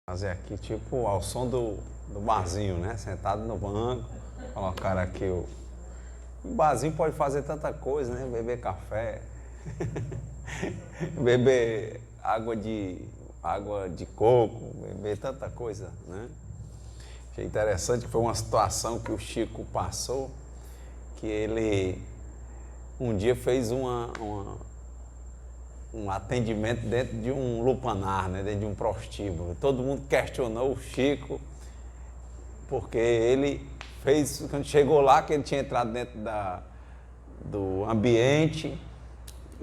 Fazer aqui, tipo, ao som do barzinho, né? Sentado no banco, colocar aqui o barzinho pode fazer tanta coisa, né? Beber café, beber água de coco, beber tanta coisa, né? Achei interessante que foi uma situação que o Chico passou, que ele um dia fez um atendimento dentro de um lupanar, né, dentro de um prostíbulo. Todo mundo questionou o Chico, porque ele fez, quando chegou lá, que ele tinha entrado dentro do ambiente,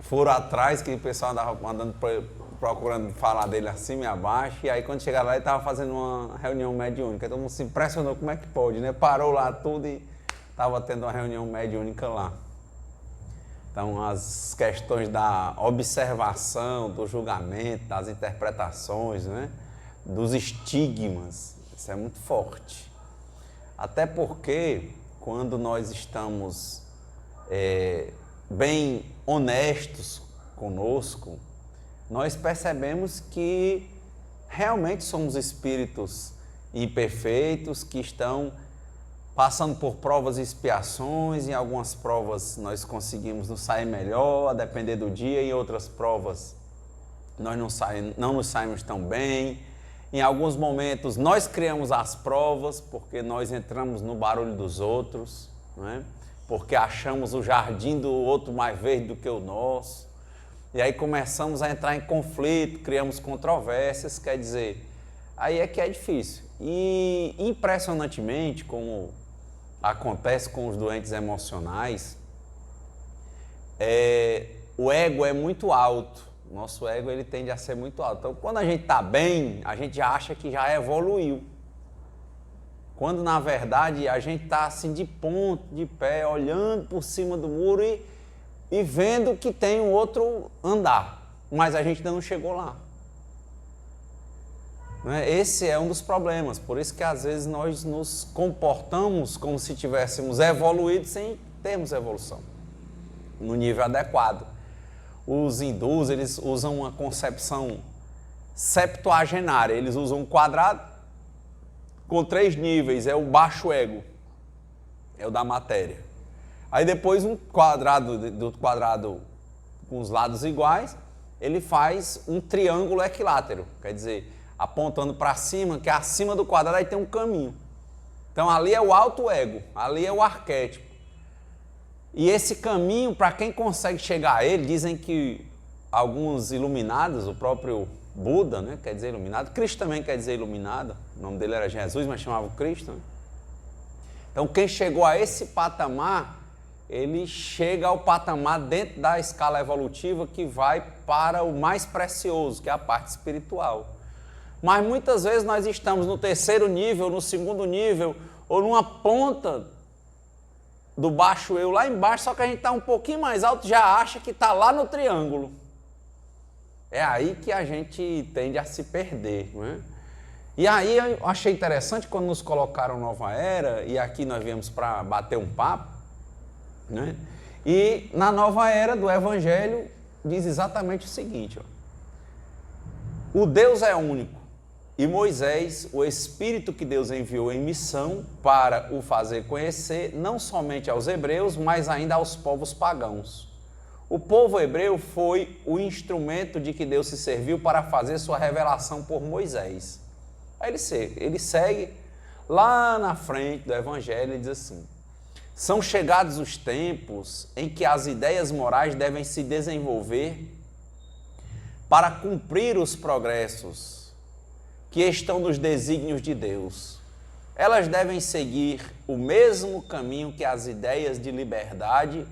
foram atrás, que o pessoal andava andando procurando falar dele acima e abaixo, e aí quando chegaram lá ele estava fazendo uma reunião mediúnica. Todo mundo se impressionou, como é que pode, né? Parou lá tudo e estava tendo uma reunião mediúnica lá. Então, as questões da observação, do julgamento, das interpretações, né? Dos estigmas, isso é muito forte. Até porque, quando nós estamos bem honestos conosco, nós percebemos que realmente somos espíritos imperfeitos que estão passando por provas e expiações. Em algumas provas nós conseguimos nos sair melhor, a depender do dia, em outras provas nós não nos saímos tão bem. Em alguns momentos nós criamos as provas porque nós entramos no barulho dos outros, não é? Porque achamos o jardim do outro mais verde do que o nosso. E aí começamos a entrar em conflito, criamos controvérsias, quer dizer, aí é que é difícil. E impressionantemente, como acontece com os doentes emocionais, o ego é muito alto. Nosso ego ele tende a ser muito alto. Então, quando a gente está bem, a gente acha que já evoluiu. Quando, na verdade, a gente está assim de ponto, de pé, olhando por cima do muro e vendo que tem um outro andar, mas a gente ainda não chegou lá. Esse é um dos problemas, por isso que às vezes nós nos comportamos como se tivéssemos evoluído sem termos evolução, no nível adequado. Os hindus, eles usam uma concepção septuagenária, eles usam um quadrado com 3 níveis, é o baixo ego, é o da matéria. Aí depois do quadrado com os lados iguais, ele faz um triângulo equilátero, quer dizer, apontando para cima, que é acima do quadrado, aí tem um caminho. Então ali é o alto ego, ali é o arquétipo. E esse caminho, para quem consegue chegar a ele, dizem que alguns iluminados, o próprio Buda, né, quer dizer iluminado, Cristo também quer dizer iluminado, o nome dele era Jesus, mas chamava Cristo, né? Então quem chegou a esse patamar, ele chega ao patamar dentro da escala evolutiva que vai para o mais precioso, que é a parte espiritual. Mas muitas vezes nós estamos no 3º nível, no 2º nível, ou numa ponta do baixo eu lá embaixo, só que a gente está um pouquinho mais alto, já acha que está lá no triângulo. É aí que a gente tende a se perder, não é? E aí eu achei interessante quando nos colocaram Nova Era, e aqui nós viemos para bater um papo, né? E na Nova Era do Evangelho diz exatamente o seguinte, ó: o Deus é único. E Moisés, o Espírito que Deus enviou em missão para o fazer conhecer, não somente aos hebreus, mas ainda aos povos pagãos. O povo hebreu foi o instrumento de que Deus se serviu para fazer sua revelação por Moisés. Aí ele segue lá na frente do Evangelho e diz assim: são chegados os tempos em que as ideias morais devem se desenvolver para cumprir os progressos que estão nos desígnios de Deus. Elas devem seguir o mesmo caminho que as ideias de liberdade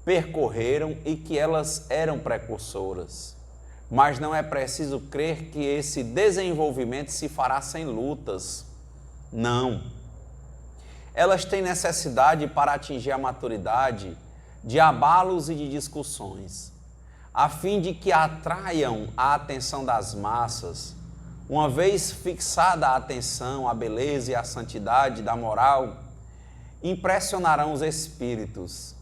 percorreram e que elas eram precursoras. Mas não é preciso crer que esse desenvolvimento se fará sem lutas. Não. Elas têm necessidade, para atingir a maturidade, de abalos e de discussões, a fim de que atraiam a atenção das massas. Uma vez fixada a atenção, a beleza e a santidade da moral, impressionarão os espíritos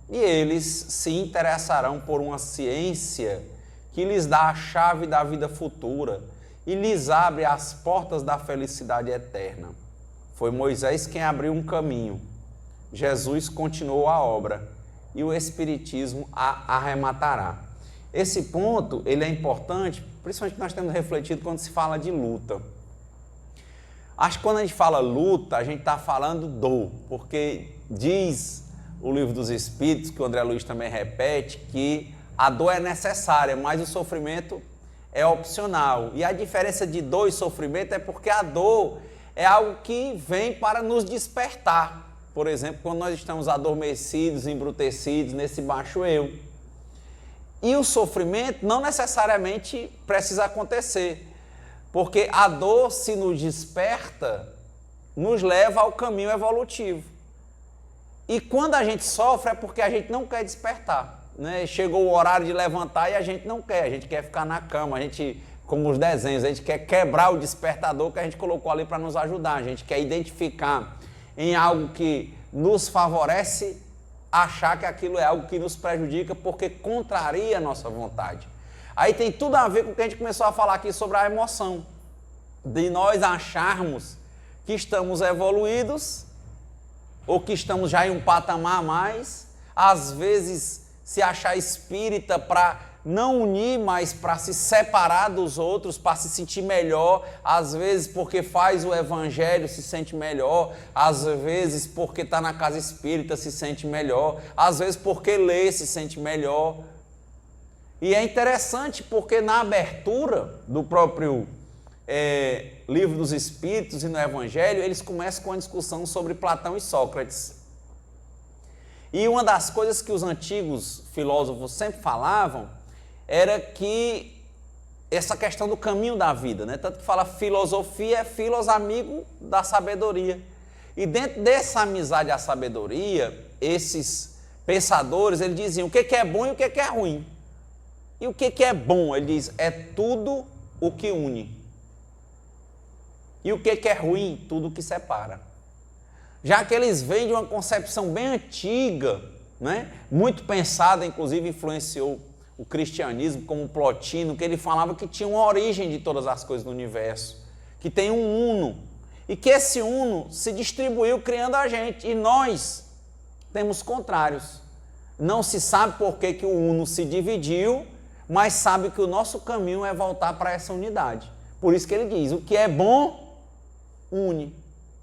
e eles se interessarão por uma ciência que lhes dá a chave da vida futura e lhes abre as portas da felicidade eterna. Foi Moisés quem abriu um caminho. Jesus continuou a obra e o Espiritismo a arrematará. Esse ponto, ele é importante, principalmente que nós temos refletido quando se fala de luta. Acho que quando a gente fala luta, a gente está falando dor, porque diz o Livro dos Espíritos, que o André Luiz também repete, que a dor é necessária, mas o sofrimento é opcional. E a diferença de dor e sofrimento é porque a dor é algo que vem para nos despertar. Por exemplo, quando nós estamos adormecidos, embrutecidos nesse baixo eu. E o sofrimento não necessariamente precisa acontecer, porque a dor, se nos desperta, nos leva ao caminho evolutivo. E quando a gente sofre é porque a gente não quer despertar, né? Chegou o horário de levantar e a gente não quer, a gente quer ficar na cama, a gente, como os desenhos, a gente quer quebrar o despertador que a gente colocou ali para nos ajudar, a gente quer identificar em algo que nos favorece, achar que aquilo é algo que nos prejudica porque contraria a nossa vontade. Aí tem tudo a ver com o que a gente começou a falar aqui sobre a emoção, de nós acharmos que estamos evoluídos ou que estamos já em um patamar a mais, às vezes se achar espírita para não unir, mas para se separar dos outros, para se sentir melhor, às vezes porque faz o evangelho se sente melhor, às vezes porque está na casa espírita se sente melhor, às vezes porque lê se sente melhor. E é interessante porque na abertura do próprio Livro dos Espíritos e no Evangelho, eles começam com uma discussão sobre Platão e Sócrates. E uma das coisas que os antigos filósofos sempre falavam era que essa questão do caminho da vida, né? Tanto que fala filosofia é filos, amigo da sabedoria. E dentro dessa amizade à sabedoria, esses pensadores, eles diziam o que é bom e o que é ruim. E o que é bom? Ele diz, é tudo o que une. E o que é ruim? Tudo o que separa. Já que eles vêm de uma concepção bem antiga, né? Muito pensada, inclusive influenciou o cristianismo, como Plotino, que ele falava que tinha uma origem de todas as coisas do universo, que tem um uno, e que esse uno se distribuiu criando a gente, e nós temos contrários. Não se sabe por que o uno se dividiu, mas sabe que o nosso caminho é voltar para essa unidade. Por isso que ele diz, o que é bom, une.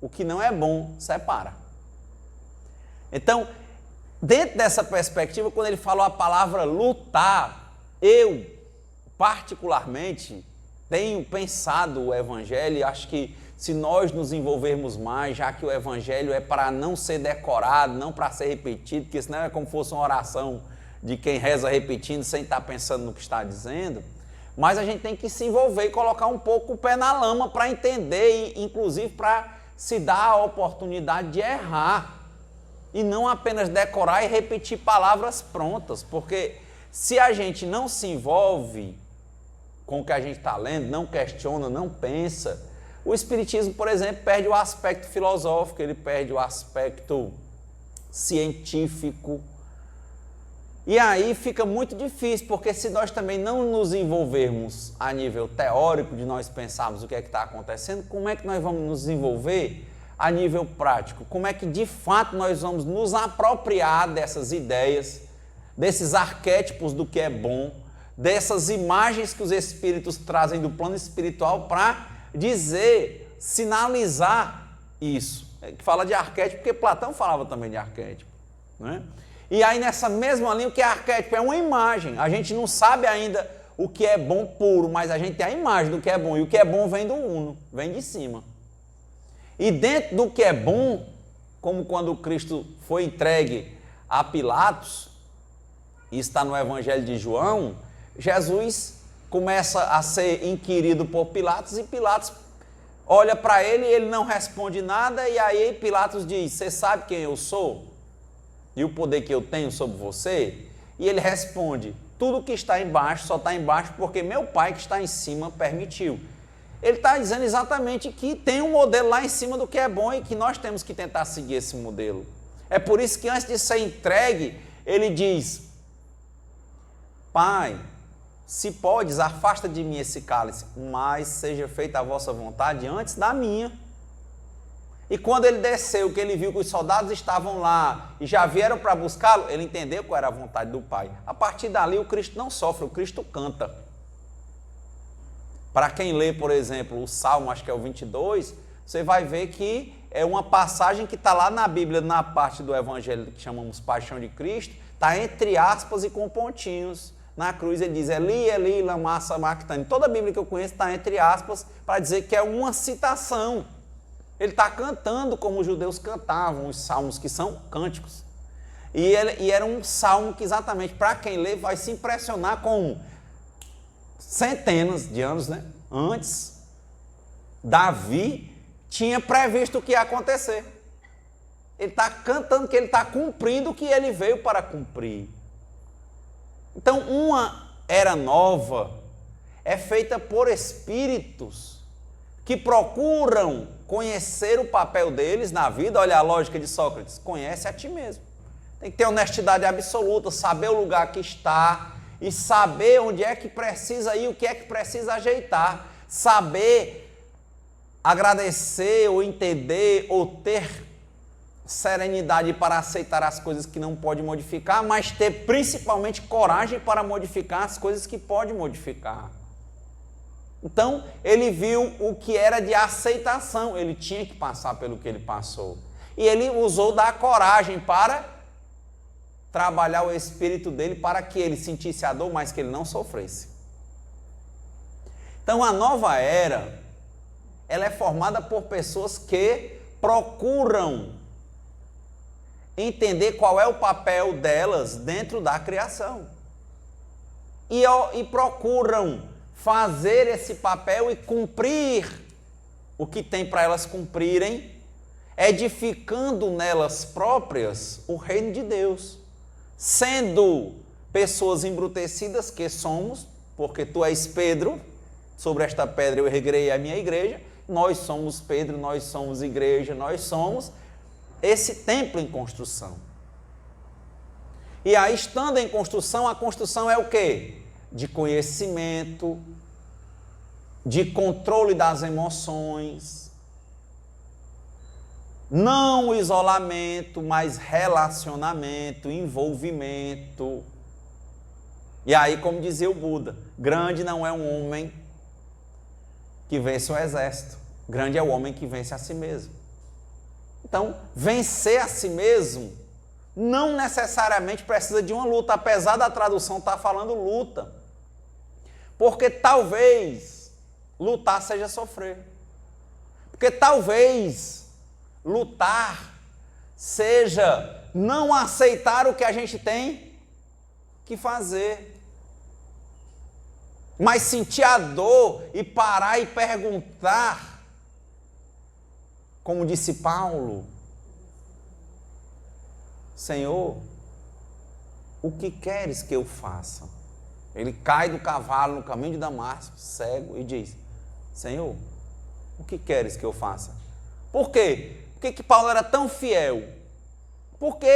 O que não é bom, separa. Então, dentro dessa perspectiva, quando ele falou a palavra lutar, eu, particularmente, tenho pensado o Evangelho e acho que se nós nos envolvermos mais, já que o Evangelho é para não ser decorado, não para ser repetido, porque senão é como se fosse uma oração de quem reza repetindo sem estar pensando no que está dizendo, mas a gente tem que se envolver e colocar um pouco o pé na lama para entender e, inclusive, para se dar a oportunidade de errar e não apenas decorar e repetir palavras prontas, porque se a gente não se envolve com o que a gente está lendo, não questiona, não pensa, o Espiritismo, por exemplo, perde o aspecto filosófico, ele perde o aspecto científico. E aí fica muito difícil, porque se nós também não nos envolvermos a nível teórico, de nós pensarmos o que é que está acontecendo, como é que nós vamos nos envolver a nível prático? Como é que de fato nós vamos nos apropriar dessas ideias, desses arquétipos do que é bom, dessas imagens que os espíritos trazem do plano espiritual para dizer, sinalizar isso? Que fala de arquétipo, porque Platão falava também de arquétipo, né? E aí nessa mesma linha, o que é arquétipo? É uma imagem. A gente não sabe ainda o que é bom puro, mas a gente tem a imagem do que é bom. E o que é bom vem do uno, vem de cima. E dentro do que é bom, como quando Cristo foi entregue a Pilatos, e está no Evangelho de João, Jesus começa a ser inquirido por Pilatos e Pilatos olha para ele e ele não responde nada. E aí Pilatos diz, você sabe quem eu sou? E o poder que eu tenho sobre você? E ele responde, tudo que está embaixo só está embaixo porque meu Pai que está em cima permitiu. Ele está dizendo exatamente que tem um modelo lá em cima do que é bom e que nós temos que tentar seguir esse modelo. É por isso que antes de ser entregue, ele diz, Pai, se podes, afasta de mim esse cálice, mas seja feita a vossa vontade antes da minha. E quando ele desceu, que ele viu que os soldados estavam lá e já vieram para buscá-lo, ele entendeu qual era a vontade do Pai. A partir dali, o Cristo não sofre, o Cristo canta. Para quem lê, por exemplo, o Salmo, acho que é o 22, você vai ver que é uma passagem que está lá na Bíblia, na parte do Evangelho que chamamos Paixão de Cristo, está entre aspas e com pontinhos. Na cruz ele diz, Eli, Eli, lama sabachthani. Toda a Bíblia que eu conheço está entre aspas, para dizer que é uma citação. Ele está cantando como os judeus cantavam, os salmos que são cânticos. E era um salmo que exatamente, para quem lê, vai se impressionar com centenas de anos, né? Antes, Davi tinha previsto o que ia acontecer. Ele está cantando que ele está cumprindo o que ele veio para cumprir. Então, uma era nova é feita por espíritos que procuram conhecer o papel deles na vida. Olha a lógica de Sócrates, conhece a ti mesmo. Tem que ter honestidade absoluta, saber o lugar que está e saber onde é que precisa ir, o que é que precisa ajeitar. Saber agradecer ou entender ou ter serenidade para aceitar as coisas que não pode modificar, mas ter principalmente coragem para modificar as coisas que pode modificar. Então, ele viu o que era de aceitação, ele tinha que passar pelo que ele passou. E ele usou da coragem para trabalhar o espírito dele para que ele sentisse a dor, mas que ele não sofresse. Então, a nova era, ela é formada por pessoas que procuram entender qual é o papel delas dentro da criação. E procuram fazer esse papel e cumprir o que tem para elas cumprirem, edificando nelas próprias o reino de Deus, sendo pessoas embrutecidas que somos, porque tu és Pedro, sobre esta pedra eu erguerei a minha igreja, nós somos Pedro, nós somos igreja, nós somos esse templo em construção. E aí, estando em construção, a construção é o quê? De conhecimento, de controle das emoções, não o isolamento, mas relacionamento, envolvimento. E aí, como dizia o Buda, grande não é um homem que vence o exército, grande é o homem que vence a si mesmo. Então, vencer a si mesmo não necessariamente precisa de uma luta, apesar da tradução estar falando luta. Porque talvez lutar seja sofrer. Porque talvez lutar seja não aceitar o que a gente tem que fazer. Mas sentir a dor e parar e perguntar, como disse Paulo, Senhor, o que queres que eu faça? Ele cai do cavalo no caminho de Damasco, cego, e diz, Senhor, o que queres que eu faça? Por quê? Por que Paulo era tão fiel? Porque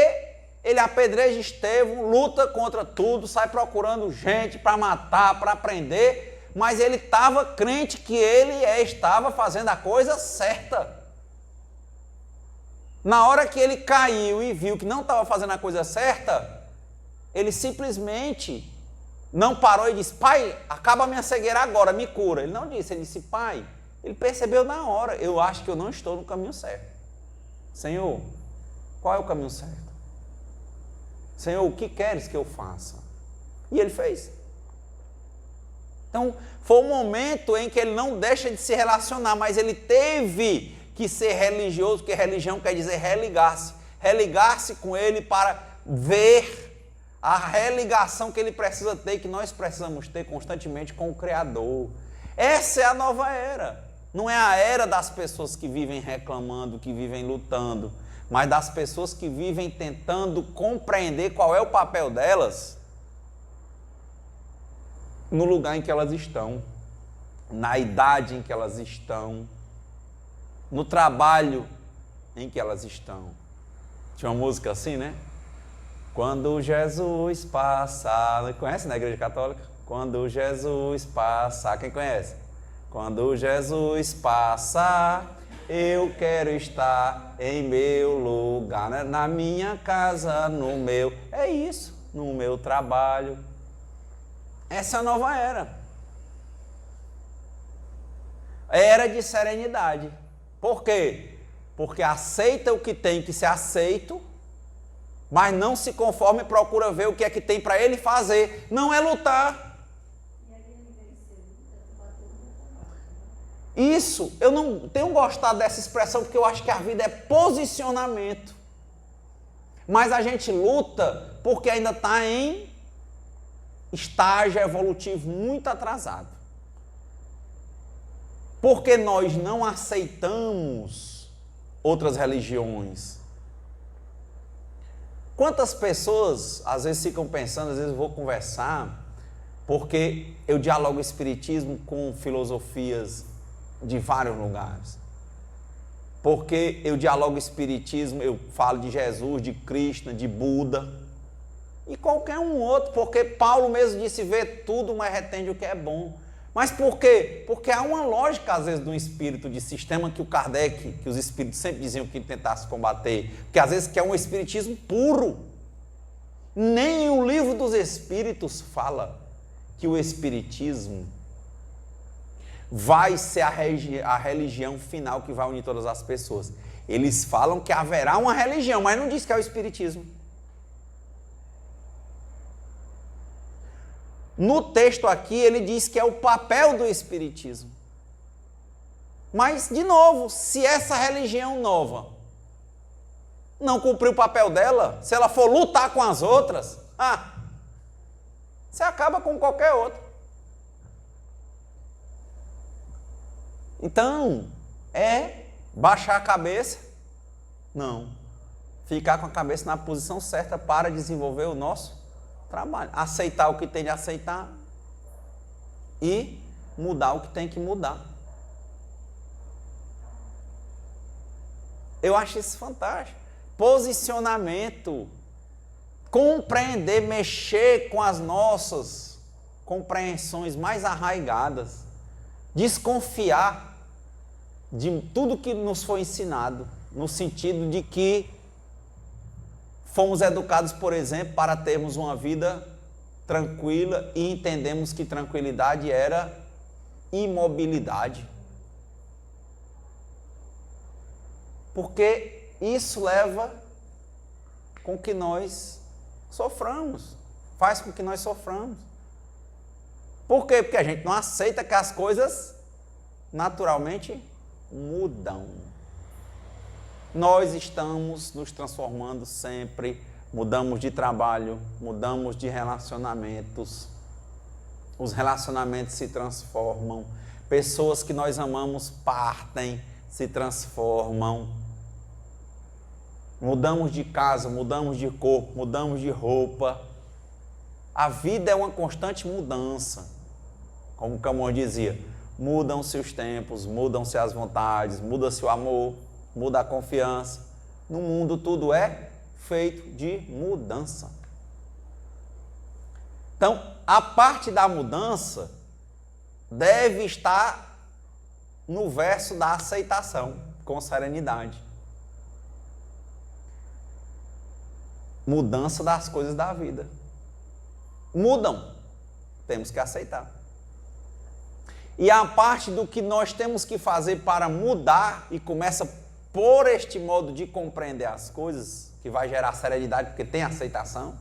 ele apedreja Estevão, luta contra tudo, sai procurando gente para matar, para prender, mas ele estava crente que ele estava fazendo a coisa certa. Na hora que ele caiu e viu que não estava fazendo a coisa certa, ele simplesmente não parou e disse, Pai, acaba a minha cegueira agora, me cura. Ele não disse, ele disse, Pai, ele percebeu na hora, eu acho que eu não estou no caminho certo. Senhor, qual é o caminho certo? Senhor, o que queres que eu faça? E ele fez. Então, foi um momento em que ele não deixa de se relacionar, mas ele teve que ser religioso, porque religião quer dizer religar-se. Religar-se com ele para ver a religação que ele precisa ter, que nós precisamos ter constantemente com o Criador. Essa é a nova era. Não é a era das pessoas que vivem reclamando, que vivem lutando, mas das pessoas que vivem tentando compreender qual é o papel delas no lugar em que elas estão, na idade em que elas estão, no trabalho em que elas estão. Tinha uma música assim, né? Quando Jesus passa... Conhece na Igreja Católica? Quando Jesus passa, quem conhece? Quando Jesus passa, eu quero estar em meu lugar, né? Na minha casa, no meu... É isso, no meu trabalho. Essa é a nova era. Era de serenidade. Por quê? Porque aceita o que tem que ser aceito, mas não se conforma e procura ver o que é que tem para ele fazer. Não é lutar. Isso, eu não tenho gostado dessa expressão porque eu acho que a vida é posicionamento. Mas a gente luta porque ainda está em estágio evolutivo muito atrasado. Porque nós não aceitamos outras religiões. Quantas pessoas às vezes ficam pensando, às vezes eu vou conversar, porque eu dialogo espiritismo com filosofias de vários lugares. Porque eu dialogo espiritismo, eu falo de Jesus, de Krishna, de Buda e qualquer um outro, porque Paulo mesmo disse, vê tudo, mas retende o que é bom. Mas por quê? Porque há uma lógica, às vezes, de um espírito de sistema que o Kardec, que os espíritos sempre diziam que tentasse combater, porque às vezes quer um espiritismo puro. Nem o livro dos espíritos fala que o espiritismo vai ser a religião final que vai unir todas as pessoas. Eles falam que haverá uma religião, mas não diz que é o espiritismo. No texto aqui, ele diz que é o papel do espiritismo. Mas, de novo, se essa religião nova não cumprir o papel dela, se ela for lutar com as outras, você acaba com qualquer outra. Então, é baixar a cabeça? Não. Ficar com a cabeça na posição certa para desenvolver o nosso trabalho. Aceitar o que tem de aceitar e mudar o que tem que mudar. Eu acho isso fantástico. Posicionamento, compreender, mexer com as nossas compreensões mais arraigadas, desconfiar de tudo que nos foi ensinado, no sentido de que fomos educados, por exemplo, para termos uma vida tranquila e entendemos que tranquilidade era imobilidade. Porque isso leva com que nós soframos, faz com que nós soframos. Por quê? Porque a gente não aceita que as coisas naturalmente mudam. Nós estamos nos transformando sempre, mudamos de trabalho, mudamos de relacionamentos, os relacionamentos se transformam, pessoas que nós amamos partem, se transformam, mudamos de casa, mudamos de corpo, mudamos de roupa. A vida é uma constante mudança, como Camões dizia, mudam-se os tempos, mudam-se as vontades, muda-se o amor, muda a confiança. No mundo tudo é feito de mudança. Então, a parte da mudança deve estar no verso da aceitação, com serenidade. Mudança das coisas da vida. Mudam, temos que aceitar. E a parte do que nós temos que fazer para mudar, e começa por este modo de compreender as coisas, que vai gerar serenidade, porque tem aceitação,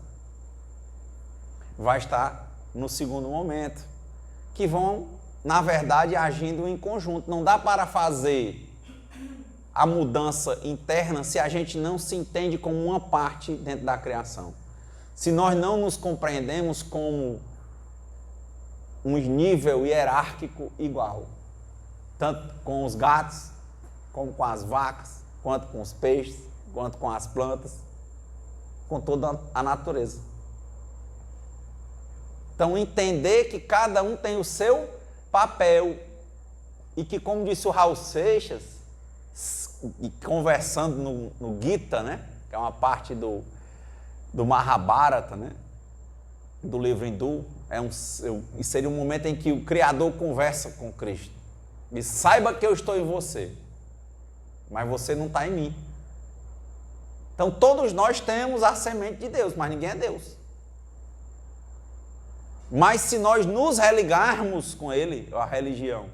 vai estar no segundo momento, que vão, na verdade, agindo em conjunto. Não dá para fazer a mudança interna se a gente não se entende como uma parte dentro da criação. Se nós não nos compreendemos como um nível hierárquico igual, tanto com os gatos, como com as vacas, quanto com os peixes, quanto com as plantas, com toda a natureza. Então, entender que cada um tem o seu papel e que, como disse o Raul Seixas, e conversando no Gita, né, que é uma parte do Mahabharata, né, do livro hindu, seria um momento em que o Criador conversa com Cristo. E saiba que eu estou em você, mas você não está em mim. Então todos nós temos a semente de Deus, mas ninguém é Deus. Mas se nós nos religarmos com Ele, a religião,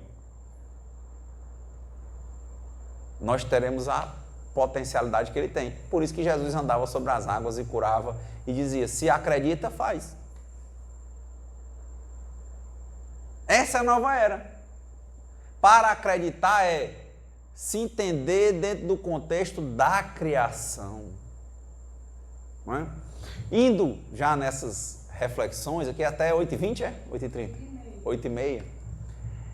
nós teremos a potencialidade que Ele tem. Por isso que Jesus andava sobre as águas e curava e dizia, se acredita, faz. Essa é a nova era. Para acreditar é se entender dentro do contexto da criação. Não é? Indo já nessas reflexões, aqui até 8h20, 8h30? 8h30.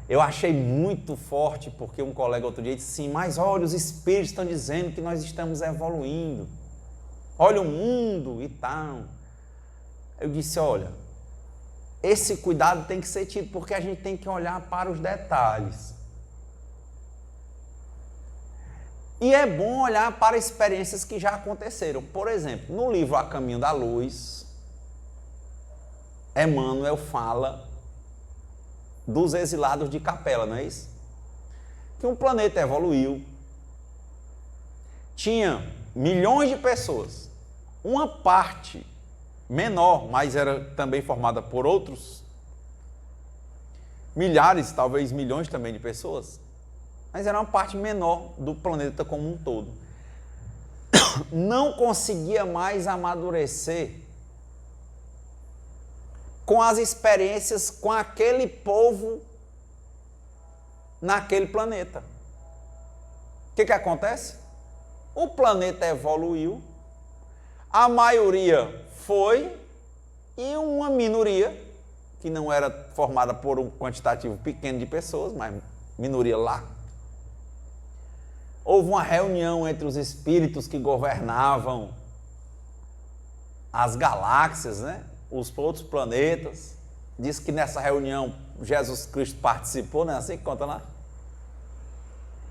Eu achei muito forte, porque um colega outro dia disse assim, mas olha, os espíritos estão dizendo que nós estamos evoluindo. Olha o mundo e tal. Eu disse, olha, esse cuidado tem que ser tido, porque a gente tem que olhar para os detalhes. E é bom olhar para experiências que já aconteceram. Por exemplo, no livro A Caminho da Luz, Emmanuel fala dos exilados de Capela, não é isso? Que um planeta evoluiu, tinha milhões de pessoas, uma parte menor, mas era também formada por outros milhares, talvez milhões também de pessoas, mas era uma parte menor do planeta como um todo. Não conseguia mais amadurecer com as experiências com aquele povo naquele planeta. O que acontece? O planeta evoluiu, a maioria foi e uma minoria, que não era formada por um quantitativo pequeno de pessoas, mas minoria lá. Houve uma reunião entre os espíritos que governavam as galáxias, né? Os outros planetas. Diz que nessa reunião Jesus Cristo participou, não é assim que conta lá?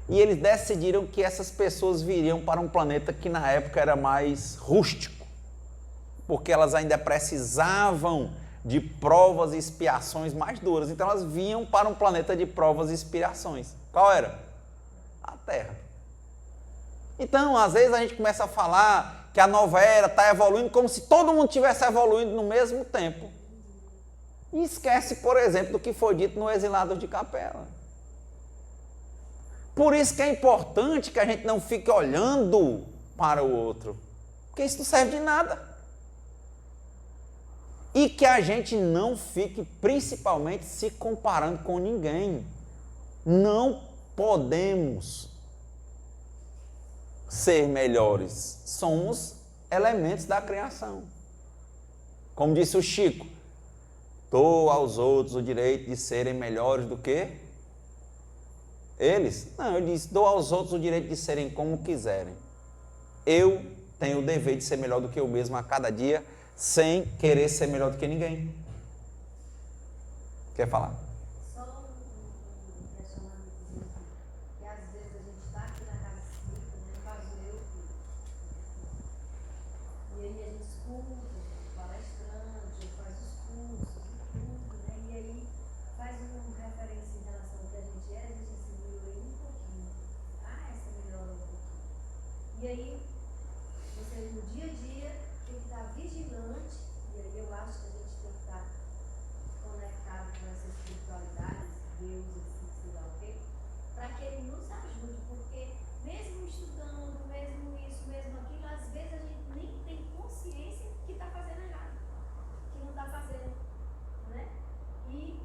E eles decidiram que essas pessoas viriam para um planeta que na época era mais rústico, porque elas ainda precisavam de provas e expiações mais duras. Então elas vinham para um planeta de provas e expiações. Qual era? A Terra. Então, às vezes a gente começa a falar que a nova era está evoluindo como se todo mundo estivesse evoluindo no mesmo tempo. E esquece, por exemplo, do que foi dito no Exilados de Capela. Por isso que é importante que a gente não fique olhando para o outro, porque isso não serve de nada. E que a gente não fique, principalmente, se comparando com ninguém. Não podemos ser melhores. Somos elementos da criação. Como disse o Chico, dou aos outros o direito de serem melhores do que eles. Não, ele disse, dou aos outros o direito de serem como quiserem. Eu tenho o dever de ser melhor do que eu mesmo a cada dia, sem querer ser melhor do que ninguém. Quer falar? Só um questionamento, que às vezes a gente está aqui na casa espírita, né, no caso eu, e aí a gente escuta o palestrante, faz os cursos e tudo, né, e aí faz uma referência em relação ao que a gente gente se melhorou um pouquinho. Essa melhora um pouquinho. E aí, você no dia a dia tem que estar vigilante, e aí eu acho que a gente tem que estar conectado com essa espiritualidade, Deus, assim, sei lá o quê, para que Ele nos ajude, porque mesmo estudando, mesmo isso, mesmo aquilo, às vezes a gente nem tem consciência que está fazendo errado, que não está fazendo, né?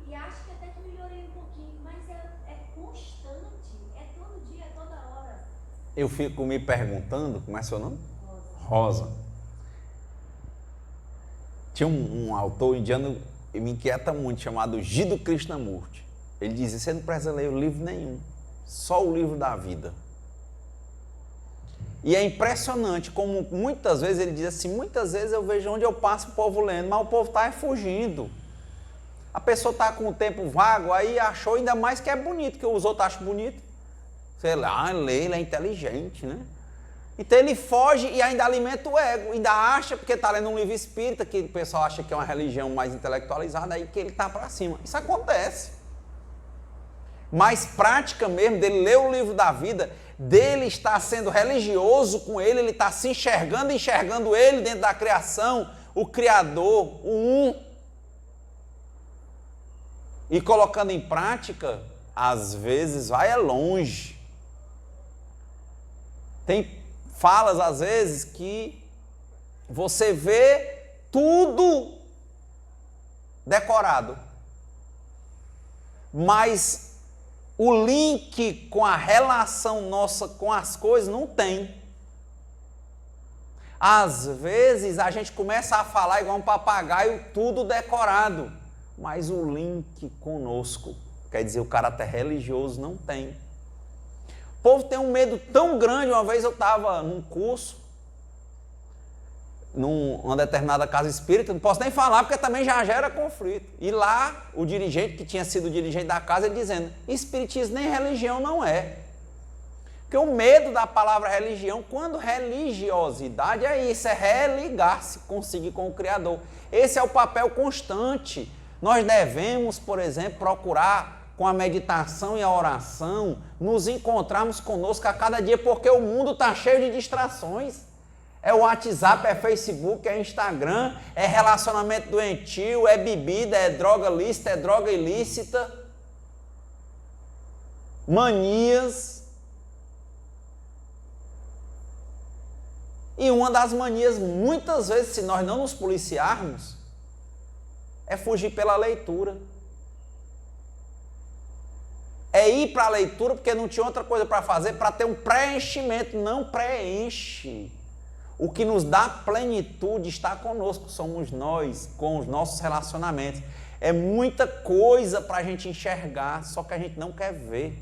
E acho que até que melhorei um pouquinho, mas é constante, é todo dia, é toda hora. Eu fico me perguntando, como é seu nome? Rosa. Tinha um autor indiano que me inquieta muito, chamado Jiddu Krishnamurti. Ele dizia, você não precisa ler livro nenhum, só o livro da vida. E é impressionante como muitas vezes ele diz assim, muitas vezes eu vejo onde eu passo o povo lendo, mas o povo está fugindo. A pessoa está com o tempo vago, aí achou ainda mais que é bonito, que os outros acham bonito. Sei lá, lê, ele é inteligente, né? Então ele foge e ainda alimenta o ego, ainda acha, porque está lendo um livro espírita, que o pessoal acha que é uma religião mais intelectualizada, aí que ele está para cima. Isso acontece. Mas prática mesmo, dele ler o livro da vida, dele estar sendo religioso com ele está se enxergando ele dentro da criação, o Criador, o Um. E colocando em prática, às vezes vai longe. Tem falas, às vezes, que você vê tudo decorado, mas o link com a relação nossa com as coisas não tem. Às vezes a gente começa a falar igual um papagaio, tudo decorado, mas o link conosco, quer dizer, o caráter religioso não tem. O povo tem um medo tão grande. Uma vez eu estava num curso, numa determinada casa espírita, não posso nem falar porque também já gera conflito. E lá, o dirigente, que tinha sido o dirigente da casa, ele dizendo, espiritismo nem religião não é. Porque o medo da palavra religião, quando religiosidade é isso, é religar-se consigo com o Criador. Esse é o papel constante. Nós devemos, por exemplo, procurar, com a meditação e a oração, nos encontrarmos conosco a cada dia, porque o mundo está cheio de distrações. É o WhatsApp, é Facebook, é Instagram, é relacionamento doentio, é bebida, é droga lícita, é droga ilícita, manias. E uma das manias, muitas vezes, se nós não nos policiarmos, é fugir pela leitura. É ir para a leitura porque não tinha outra coisa para fazer, para ter um preenchimento. Não preenche. O que nos dá plenitude está conosco, somos nós, com os nossos relacionamentos. É muita coisa para a gente enxergar, só que a gente não quer ver.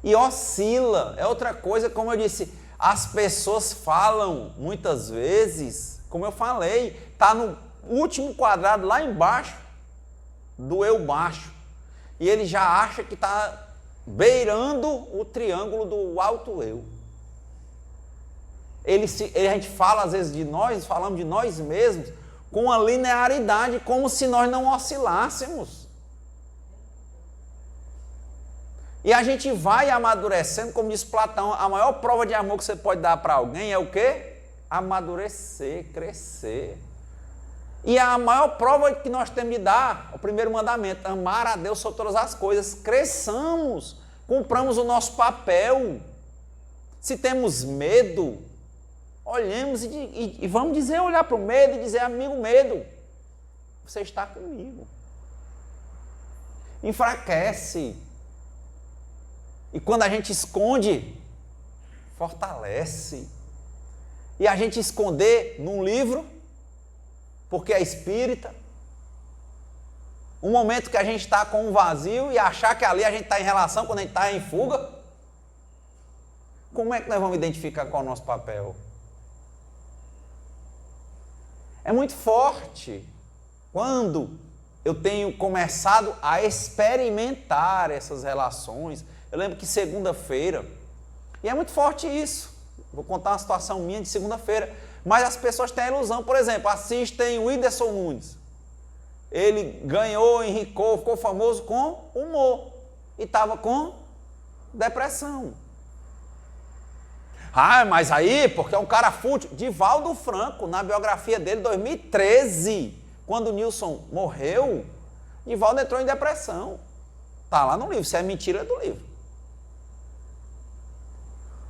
E oscila, é outra coisa, como eu disse, as pessoas falam muitas vezes, como eu falei, está no último quadrado lá embaixo do eu baixo. E ele já acha que está beirando o triângulo do alto eu. A gente fala às vezes de nós, falamos de nós mesmos, com uma linearidade, como se nós não oscilássemos. E a gente vai amadurecendo, como diz Platão, a maior prova de amor que você pode dar para alguém é o quê? Amadurecer, crescer. E a maior prova que nós temos de dar, o primeiro mandamento, amar a Deus sobre todas as coisas. Cresçamos, cumpramos o nosso papel. Se temos medo, olhemos e vamos olhar para o medo e dizer, amigo medo, você está comigo. Enfraquece. E quando a gente esconde, fortalece. E a gente esconder num livro, porque é espírita, um momento que a gente está com um vazio e achar que ali a gente está em relação quando a gente está em fuga, como é que nós vamos identificar qual é o nosso papel? É muito forte. Quando eu tenho começado a experimentar essas relações, eu lembro que segunda-feira, e é muito forte isso, vou contar uma situação minha de segunda-feira, mas as pessoas têm a ilusão, por exemplo, assistem o Whindersson Nunes. Ele ganhou, enricou, ficou famoso com humor. E estava com depressão. Ah, mas aí, porque é um cara fútil. Divaldo Franco, na biografia dele, 2013, quando o Nilson morreu, Divaldo entrou em depressão. Está lá no livro, se é mentira é do livro.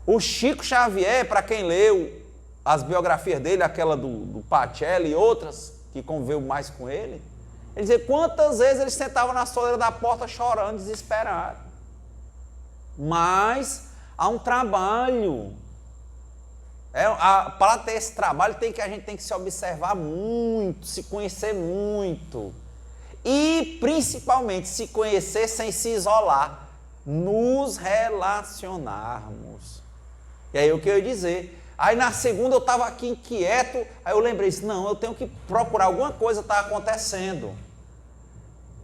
O Chico Xavier, para quem leu as biografias dele, aquela do Pacelli e outras, que conviveu mais com ele, ele dizia quantas vezes ele sentava na soleira da porta chorando, desesperado. Mas há um trabalho. Para ter esse trabalho, a gente tem que se observar muito, se conhecer muito. E, principalmente, se conhecer sem se isolar. Nos relacionarmos. E aí o que eu ia dizer? Aí na segunda eu estava aqui inquieto, aí eu lembrei, não, eu tenho que procurar alguma coisa está acontecendo.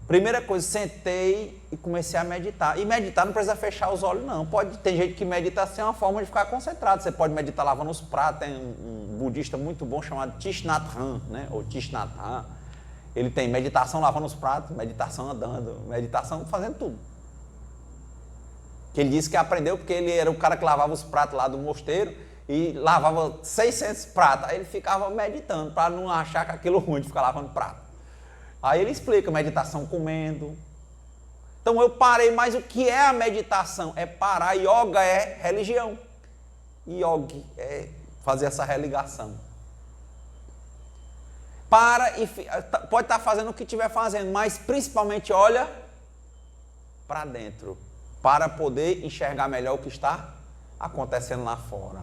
Primeira coisa, sentei e comecei a meditar. E meditar não precisa fechar os olhos, não. Tem gente que medita assim, é uma forma de ficar concentrado. Você pode meditar lavando os pratos. Tem um budista muito bom chamado Thich Nhat Hanh, né? Ou Thich Nhat Hanh. Ele tem meditação lavando os pratos, meditação andando, meditação fazendo tudo. Que ele disse que aprendeu porque ele era o cara que lavava os pratos lá do mosteiro e lavava 600 pratos. Aí ele ficava meditando para não achar que aquilo ruim de ficar lavando prato. Aí ele explica, meditação comendo. Então eu parei, mas o que é a meditação? É parar. Yoga é religião. Yoga é fazer essa religação. Para e pode estar fazendo o que estiver fazendo, mas principalmente olha para dentro, para poder enxergar melhor o que está acontecendo lá fora.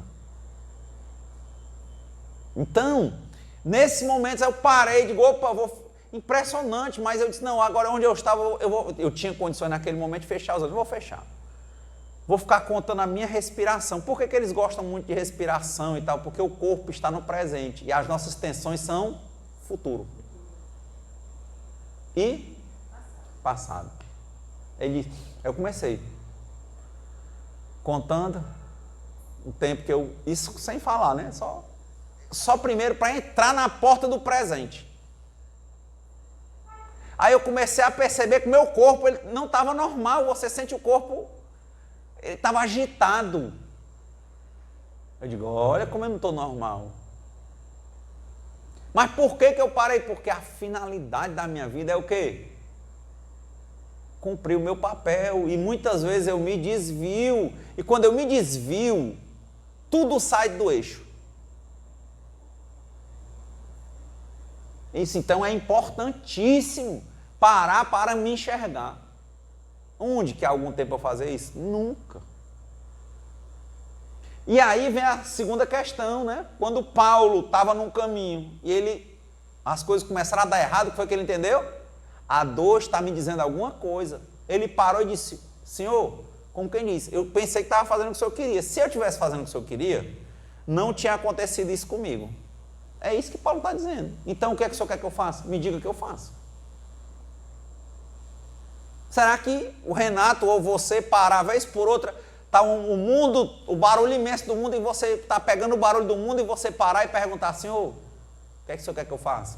Então, nesse momento eu parei e digo, opa, impressionante, mas eu disse, não, agora onde eu estava, eu tinha condições naquele momento de fechar os olhos, eu vou fechar. Vou ficar contando a minha respiração. Por que eles gostam muito de respiração e tal? Porque o corpo está no presente e as nossas tensões são futuro e passado. Eu comecei contando o tempo que isso sem falar, né? Só primeiro para entrar na porta do presente. Aí eu comecei a perceber que o meu corpo ele não estava normal. Você sente o corpo, ele estava agitado. Eu digo, olha como eu não estou normal. Mas por que eu parei? Porque a finalidade da minha vida é o quê? Cumprir o meu papel. E muitas vezes eu me desvio. E quando eu me desvio, tudo sai do eixo. Isso então é importantíssimo. Parar para me enxergar. Onde que há algum tempo eu fazer isso? Nunca. E aí vem a segunda questão, né? Quando Paulo estava num caminho e as coisas começaram a dar errado, o que foi que ele entendeu? A dor está me dizendo alguma coisa. Ele parou e disse, Senhor, como quem disse, eu pensei que estava fazendo o que o Senhor queria. Se eu estivesse fazendo o que o Senhor queria, não tinha acontecido isso comigo. É isso que Paulo está dizendo. Então o que é que o Senhor quer que eu faça? Me diga o que eu faço. Será que o Renato ou você parar vez por outra... Está o mundo, o barulho imenso do mundo e você está pegando o barulho do mundo e você parar e perguntar, Senhor, o que é que o Senhor quer que eu faça?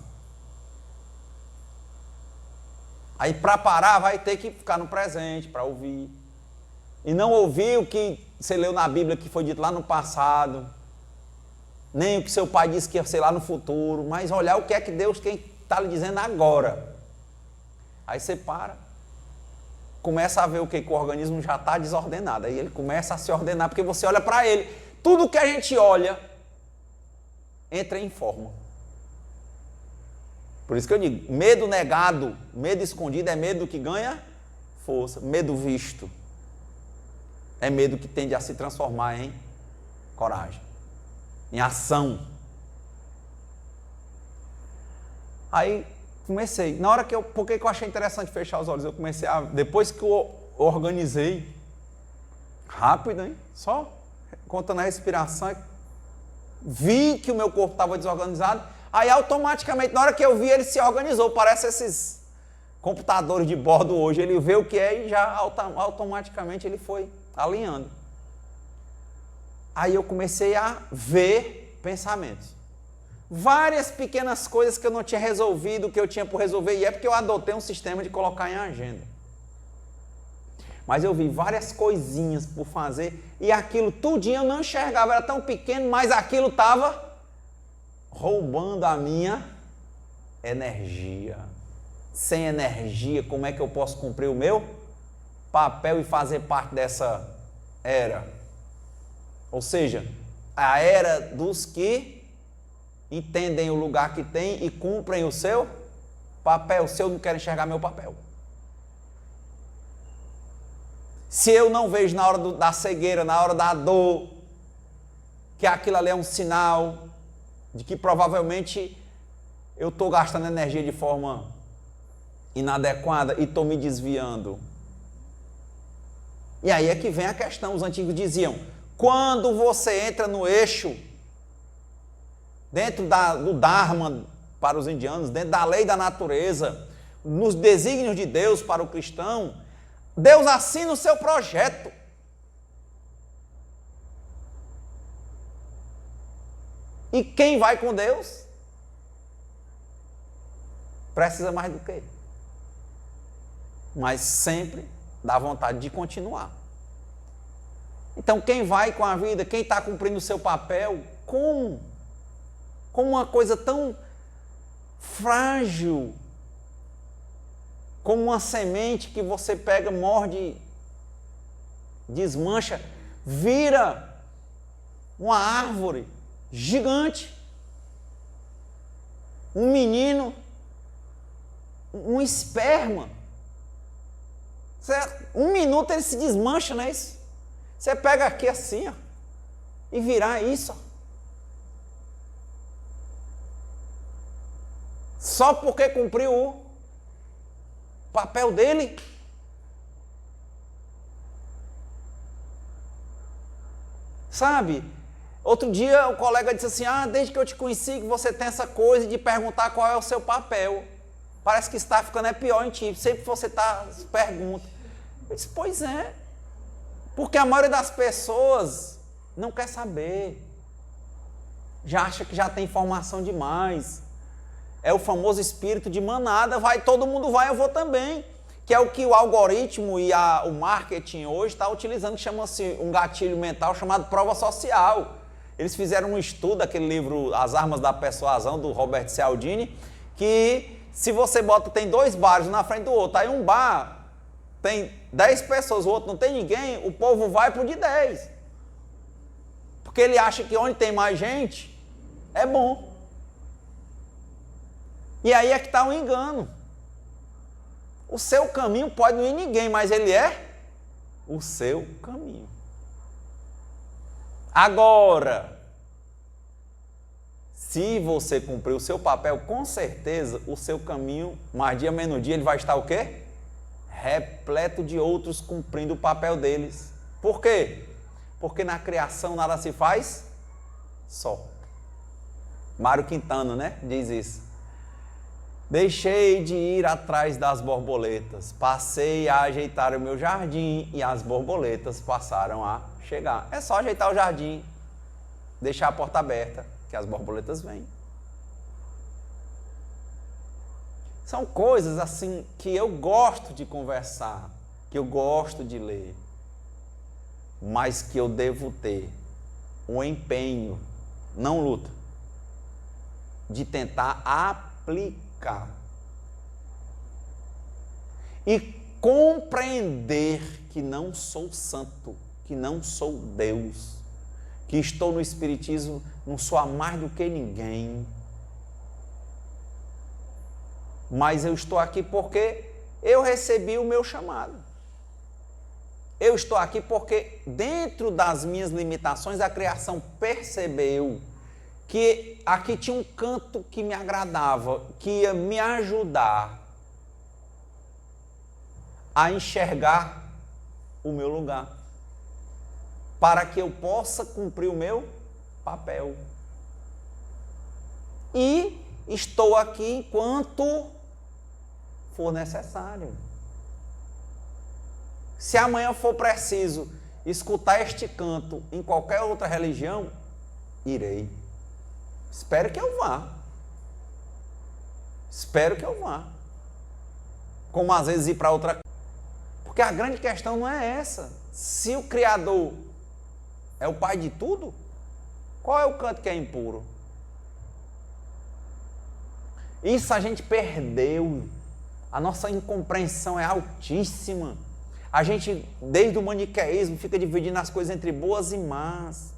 Aí para parar vai ter que ficar no presente, para ouvir. E não ouvir o que você leu na Bíblia que foi dito lá no passado, nem o que seu pai disse que ia ser lá no futuro, mas olhar o que é que Deus está lhe dizendo agora. Aí você para. Começa a ver o que o organismo já está desordenado. Aí ele começa a se ordenar, porque você olha para ele. Tudo que a gente olha entra em forma. Por isso que eu digo, medo negado, medo escondido é medo que ganha força. Medo visto é medo que tende a se transformar em coragem, em ação. Aí comecei, na hora que por que eu achei interessante fechar os olhos? Eu comecei depois que eu organizei, rápido, hein? Só contando a respiração, vi que o meu corpo estava desorganizado, aí automaticamente, na hora que eu vi, ele se organizou, parece esses computadores de bordo hoje, ele vê o que é e já automaticamente ele foi alinhando. Aí eu comecei a ver pensamentos. Várias pequenas coisas que eu não tinha resolvido, que eu tinha por resolver, e é porque eu adotei um sistema de colocar em agenda. Mas eu vi várias coisinhas por fazer, e aquilo tudinho eu não enxergava, era tão pequeno, mas aquilo estava roubando a minha energia. Sem energia, como é que eu posso cumprir o meu papel e fazer parte dessa era? Ou seja, a era dos que entendem o lugar que tem e cumprem o seu papel. Se eu não quero enxergar meu papel, se eu não vejo na hora da cegueira, na hora da dor, que aquilo ali é um sinal de que provavelmente eu estou gastando energia de forma inadequada e estou me desviando. E aí é que vem a questão. Os antigos diziam, quando você entra no eixo, dentro do Dharma para os indianos, dentro da lei da natureza, nos desígnios de Deus para o cristão, Deus assina o seu projeto. E quem vai com Deus precisa mais do que ele. Mas sempre dá vontade de continuar. Então, quem vai com a vida, quem está cumprindo o seu papel, como uma coisa tão frágil, como uma semente que você pega, morde, desmancha, vira uma árvore gigante. Um menino, um esperma. Certo? Um minuto ele se desmancha, não é isso? Você pega aqui assim, ó, e virar isso. Ó. Só porque cumpriu o papel dele. Sabe? Outro dia o colega disse assim, desde que eu te conheci que você tem essa coisa de perguntar qual é o seu papel. Parece que está ficando pior em ti. Sempre que você pergunta. Eu disse, pois é. Porque a maioria das pessoas não quer saber. Já acha que já tem informação demais. É o famoso espírito de manada. Vai, todo mundo vai, eu vou também. Que é o que o algoritmo e o marketing hoje está utilizando, que chama-se um gatilho mental chamado prova social. Eles fizeram um estudo, aquele livro As Armas da Persuasão, do Robert Cialdini, que se você bota, tem 2 bares na frente do outro, aí um bar tem 10 pessoas, o outro não tem ninguém, o povo vai pro de 10. Porque ele acha que onde tem mais gente, é bom. E aí é que está o engano. O seu caminho pode não ir ninguém, mas ele é o seu caminho. Agora, se você cumprir o seu papel, com certeza o seu caminho, mais dia menos dia, ele vai estar o quê? Repleto de outros cumprindo o papel deles. Por quê? Porque na criação nada se faz só. Mário Quintana, né? Diz isso. Deixei de ir atrás das borboletas, passei a ajeitar o meu jardim e as borboletas passaram a chegar. É só ajeitar o jardim, deixar a porta aberta, que as borboletas vêm. São coisas assim que eu gosto de conversar, que eu gosto de ler, mas que eu devo ter um empenho, não luta, de tentar aplicar e compreender que não sou santo, que não sou Deus, que estou no Espiritismo, não sou a mais do que ninguém, mas eu estou aqui porque eu recebi o meu chamado. Eu estou aqui porque dentro das minhas limitações a criação percebeu que aqui tinha um canto que me agradava, que ia me ajudar a enxergar o meu lugar, para que eu possa cumprir o meu papel. E estou aqui enquanto for necessário. Se amanhã for preciso escutar este canto em qualquer outra religião, irei. Espero que eu vá. Espero que eu vá. Como às vezes ir para outra. Porque a grande questão não é essa. Se o Criador é o Pai de tudo, qual é o canto que é impuro? Isso a gente perdeu. A nossa incompreensão é altíssima. A gente, desde o maniqueísmo, fica dividindo as coisas entre boas e más.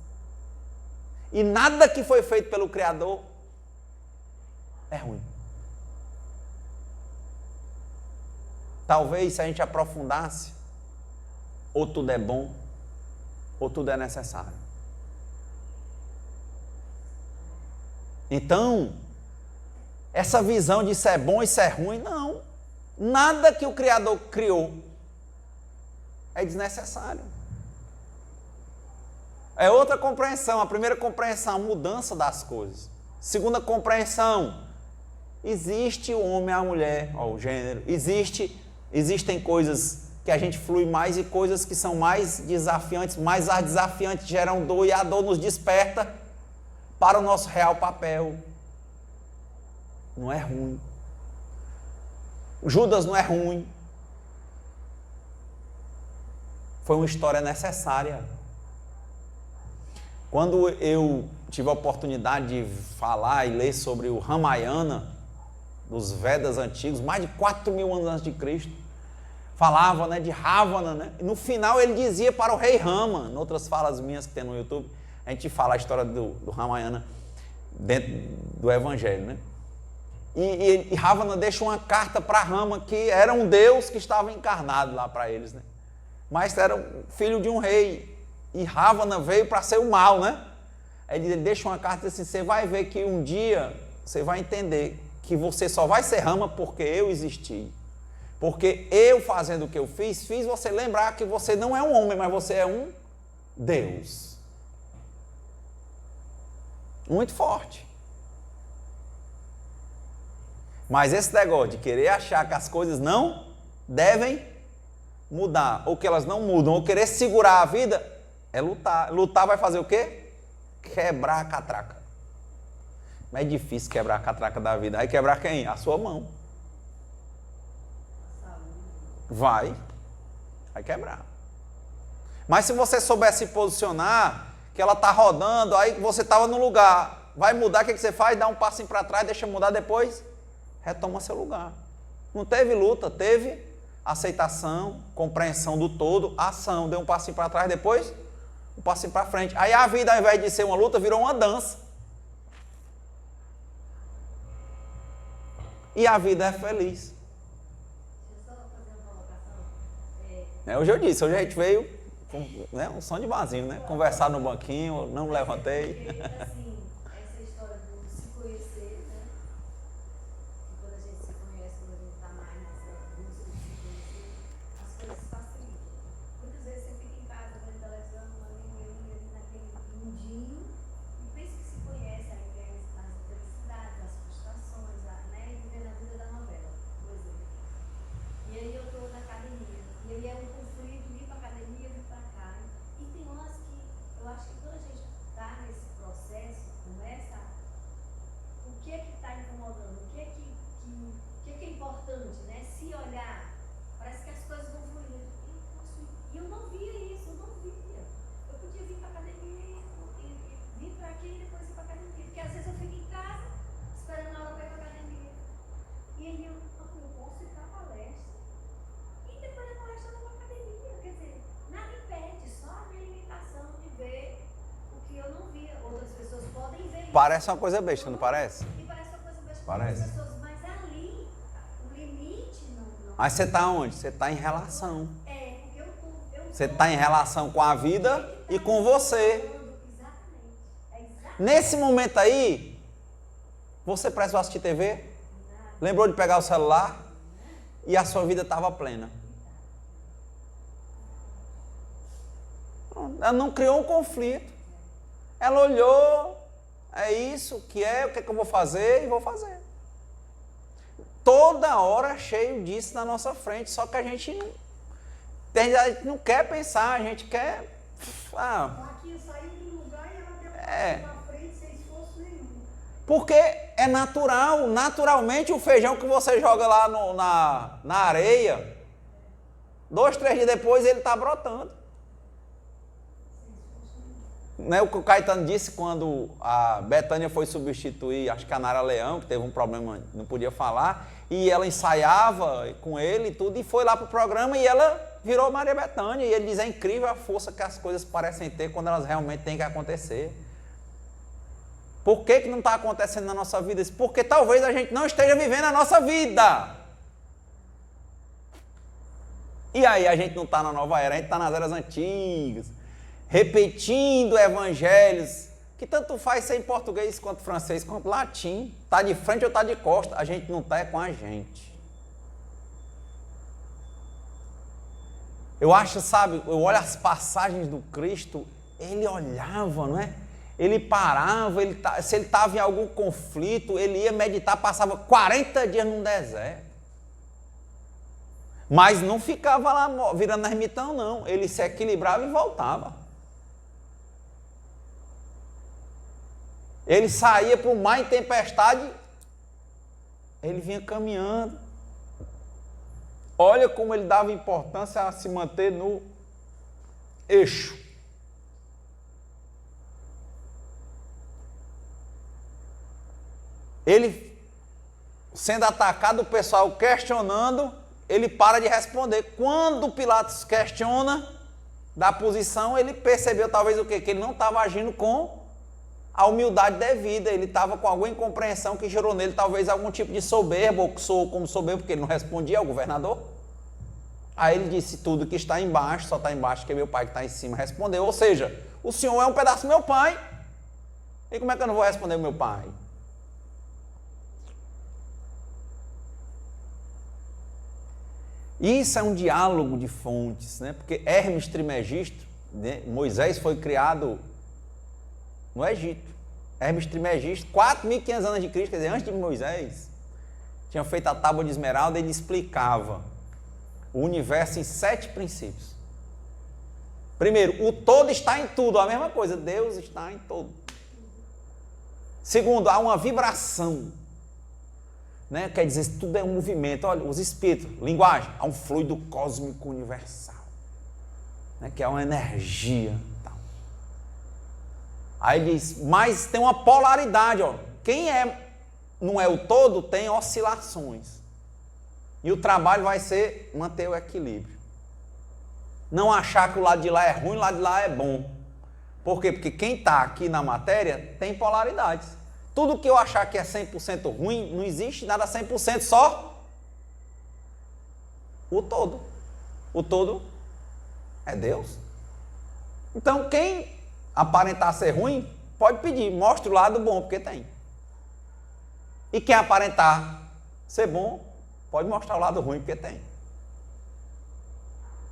E nada que foi feito pelo Criador é ruim. Talvez se a gente aprofundasse, ou tudo é bom, ou tudo é necessário. Então, essa visão de isso é bom e isso é ruim, não. Nada que o Criador criou é desnecessário. É outra compreensão. A primeira compreensão, a mudança das coisas. Segunda compreensão, Existe o homem e a mulher, ó, o gênero. Existem coisas que a gente flui mais e coisas que são mais desafiantes, mas as desafiantes geram dor e a dor nos desperta para o nosso real papel. Não é ruim. Judas não é ruim. Foi uma história necessária. Quando eu tive a oportunidade de falar e ler sobre o Ramayana, dos Vedas antigos, mais de 4.000 anos antes de Cristo, falava, né, de Ravana, né? E no final ele dizia para o rei Rama, em outras falas minhas que tem no YouTube, a gente fala a história do Ramayana dentro do Evangelho, né? E Ravana deixa uma carta para Rama, que era um deus que estava encarnado lá para eles, né? Mas era filho de um rei, e Ravana veio para ser o mal, né? Aí ele deixa uma carta assim, você vai ver que um dia você vai entender que você só vai ser Rama porque eu existi. Porque eu fazendo o que eu fiz você lembrar que você não é um homem, mas você é um Deus. Muito forte. Mas esse negócio de querer achar que as coisas não devem mudar, ou que elas não mudam, ou querer segurar a vida, é lutar. Lutar vai fazer o quê? Quebrar a catraca. Mas é difícil quebrar a catraca da vida. Vai quebrar quem? A sua mão. Vai quebrar. Mas se você souber se posicionar, que ela está rodando, aí você estava no lugar, vai mudar, o que você faz? Dá um passinho para trás, deixa mudar depois, retoma seu lugar. Não teve luta, teve aceitação, compreensão do todo, ação. Deu um passinho para trás, depois um passinho para frente. Aí a vida, ao invés de ser uma luta, virou uma dança. E a vida é feliz. Hoje eu disse, hoje a gente veio com, né, um som de vazio, né? Conversar no banquinho, não levantei. Assim, essa história do se conhecer, né? Quando a gente se conhece, quando a gente está mais nessa busca de se conhecer, as coisas facilitam. Muitas vezes você fica em casa vendo televisão, ali naquele mundinho, e pensa que se conhece, aí vem as felicidades, as frustrações, né? E vivendo a vida da novela, por exemplo. E aí eu estou na academia, e aí é um conflito, vir para a academia, vir para cá. E tem horas que eu acho que quando a gente está nesse processo, começa o que é que está incomodando, o que é importante, né? Se olhar, parece que as coisas vão fluindo. E eu não via isso, eu não via. Eu podia vir para a academia e vir para aqui e depois ir para a academia. Porque às vezes eu fico em casa, esperando a hora para ir para a academia. E aí eu posso ir para a palestra. E depois da palestra eu vou para a academia. Quer dizer, nada impede, só a minha limitação de ver o que eu não via. Outras pessoas podem ver isso. Parece uma coisa besta, não parece? E parece uma coisa besta para Parece. outras pessoas, mas ali, o limite não. Aí você está onde? Você está em relação. Porque eu Você está em relação com a vida e com você. Exatamente. Nesse momento aí, você precisou assistir TV? Lembrou de pegar o celular? E a sua vida estava plena. Ela não criou um conflito. Ela olhou, é isso que é, o que é que eu vou fazer? E vou fazer. Toda hora cheio disso na nossa frente, só que a gente não quer pensar, a gente quer... Aqui sair do lugar e ela deu para frente sem esforço nenhum. Porque é natural, naturalmente o feijão que você joga lá na areia, 2, 3 dias depois ele está brotando. Né, o que o Caetano disse quando a Bethânia foi substituir, acho que a Nara Leão, que teve um problema, não podia falar, e ela ensaiava com ele e tudo, e foi lá para o programa e ela virou Maria Bethânia. E ele diz, é incrível a força que as coisas parecem ter quando elas realmente têm que acontecer. Por que não está acontecendo na nossa vida isso? Porque talvez a gente não esteja vivendo a nossa vida. E aí a gente não está na nova era, a gente está nas eras antigas, repetindo evangelhos, que tanto faz ser em português quanto francês, quanto latim. Está de frente ou está de costa, a gente não está com a gente. Eu acho, sabe, eu olho as passagens do Cristo, ele olhava, não é? Ele parava, se ele estava em algum conflito, ele ia meditar, passava 40 dias num deserto. Mas não ficava lá virando ermitão, não. Ele se equilibrava e voltava. Ele saía para o mar em tempestade, ele vinha caminhando. Olha como ele dava importância a se manter no eixo. Ele, sendo atacado, o pessoal questionando, ele para de responder. Quando Pilatos questiona da posição, ele percebeu talvez o quê? Que ele não estava agindo com a humildade devida, ele estava com alguma incompreensão que gerou nele talvez algum tipo de soberba, ou que soou como soberbo, porque ele não respondia ao governador. Aí ele disse, tudo que está embaixo, só está embaixo que meu pai que está em cima respondeu. Ou seja, o senhor é um pedaço do meu pai. E como é que eu não vou responder o meu pai? Isso é um diálogo de fontes, né? Porque Hermes Trismegisto, né? Moisés foi criado no Egito. Hermes Trismegisto, 4.500 anos de Cristo, quer dizer, antes de Moisés, tinha feito a tábua de esmeralda e ele explicava o universo em 7 princípios. Primeiro, o todo está em tudo, a mesma coisa, Deus está em todo. Segundo, há uma vibração, né? Quer dizer, tudo é um movimento. Olha, os espíritos, linguagem, há um fluido cósmico universal, né? Que é uma energia. Tal. Aí diz, mas tem uma polaridade, ó. Quem não é o todo tem oscilações. E o trabalho vai ser manter o equilíbrio. Não achar que o lado de lá é ruim, o lado de lá é bom. Por quê? Porque quem está aqui na matéria tem polaridades. Tudo que eu achar que é 100% ruim, não existe nada 100%, só o todo. O todo é Deus. Então, quem aparentar ser ruim, pode pedir, mostre o lado bom, porque tem. E quem aparentar ser bom, pode mostrar o lado ruim, porque tem.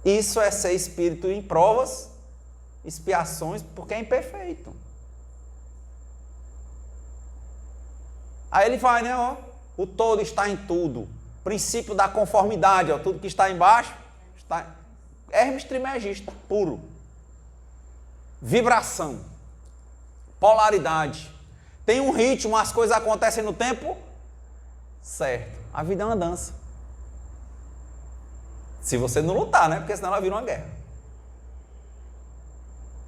Isso é ser espírito em provas, expiações, porque é imperfeito. Aí ele vai, né, ó, o todo está em tudo. Princípio da conformidade, ó, tudo que está embaixo, está... Hermes Trismegisto, puro. Vibração. Polaridade. Tem um ritmo, as coisas acontecem no tempo certo. A vida é uma dança. Se você não lutar, né, porque senão ela vira uma guerra.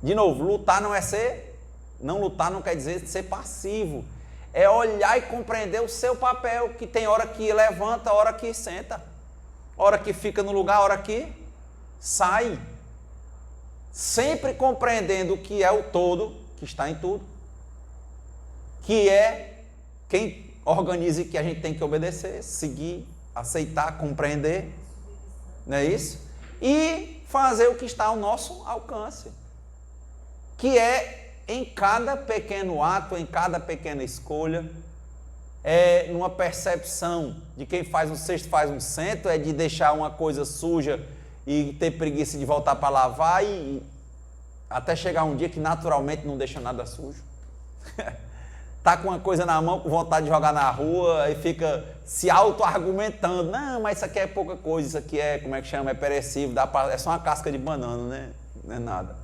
De novo, lutar não é ser... Não lutar não quer dizer ser passivo. É olhar e compreender o seu papel, que tem hora que levanta, hora que senta, hora que fica no lugar, hora que sai. Sempre compreendendo o que é o todo, que está em tudo, que é quem organiza e que a gente tem que obedecer, seguir, aceitar, compreender, não é isso? E fazer o que está ao nosso alcance, que é em cada pequeno ato, em cada pequena escolha, numa percepção de quem faz um cesto faz um cento, é de deixar uma coisa suja e ter preguiça de voltar para lavar e até chegar um dia que naturalmente não deixa nada sujo. Tá com uma coisa na mão com vontade de jogar na rua e fica se auto-argumentando. Não, mas isso aqui é pouca coisa, isso aqui é, como é que chama? É perecível, é só uma casca de banana, né? Não é nada.